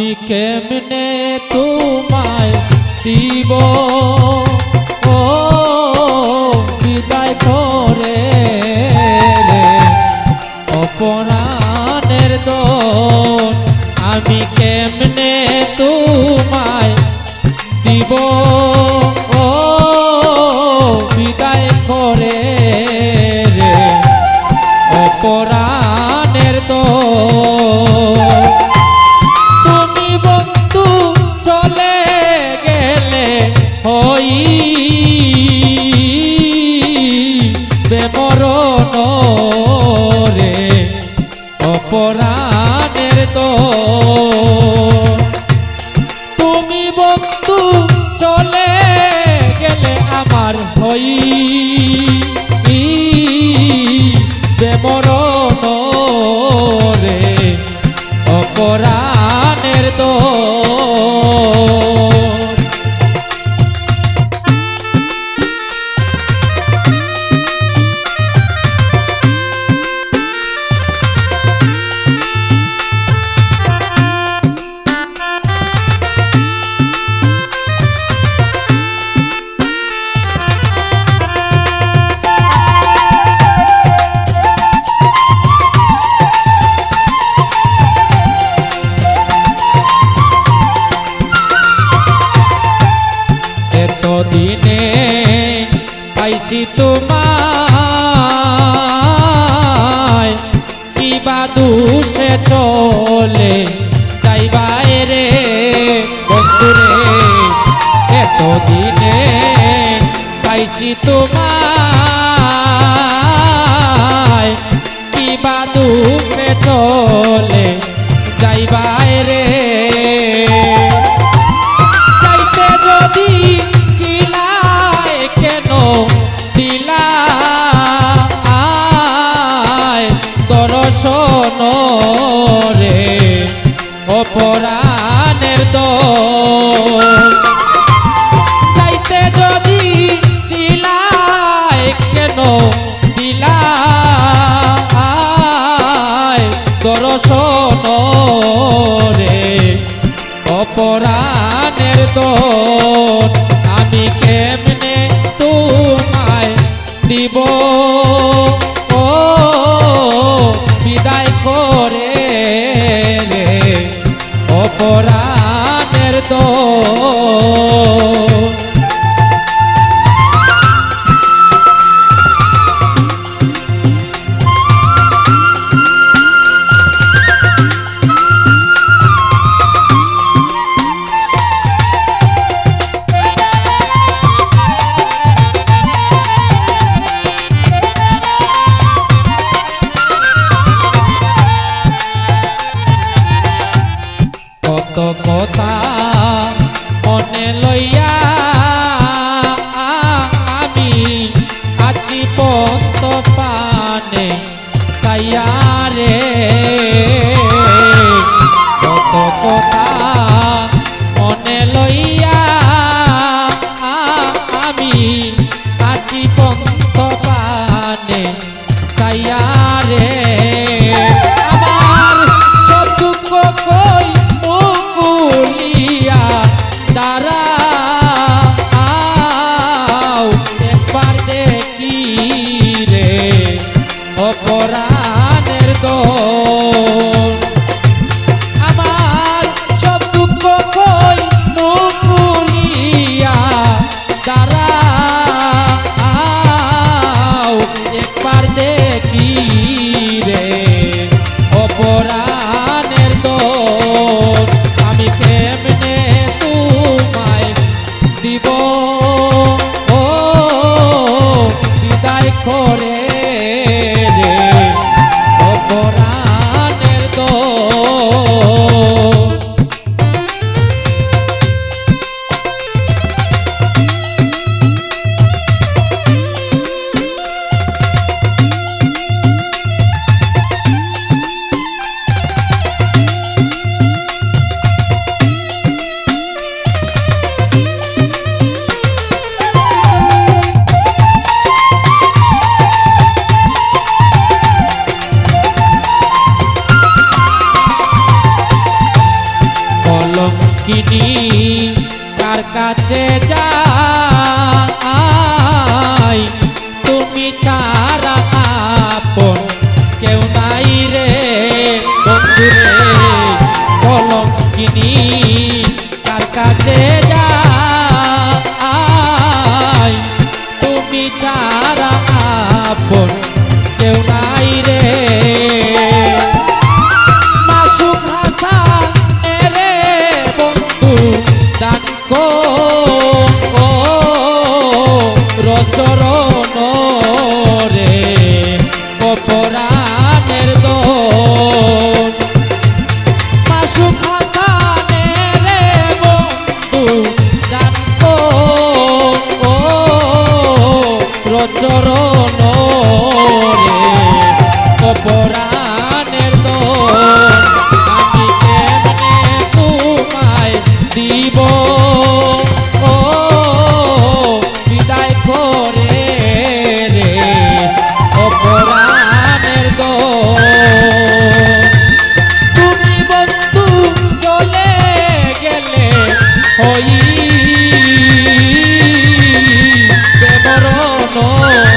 আমি কেমনে তোমায় দিব ও বিদায় করে রে অপরাণের দোন আমি কেমনে তোমায় দিব ও বিদায় করে রে অপরাণের দোন তুমি বন্ধু চলে গেলে হই বেমরণ রে অপরাণের দোন তুমি বন্ধু চলে গেলে আমার হই বেমরণ রে অপরাণের দোন দিনে পাইছি তোমায় কিবা দুষে চলে যাইবাই রে বন্ধুরে এতদিনে পাইছি তোমায় কিবা দুষে চলে যাইবাই রে যাইতে যদি কেন দিলা দর্শন রে অপরাণের দোন চাইতে যদি চিলাই ছাড়া আপন কেউ নাই রে মাসুক হাসান রে বন্ধু দান রচরণ রে অপরাণের দোন মাসুক হাসান রে বন্ধু দান রচরণ রে অপরাণের দোন আমি কেমনে তোমায় দিব বিদায় করে রে অপরাণের দোন তুমি বন্ধু চলে গেলে হই বেমরণ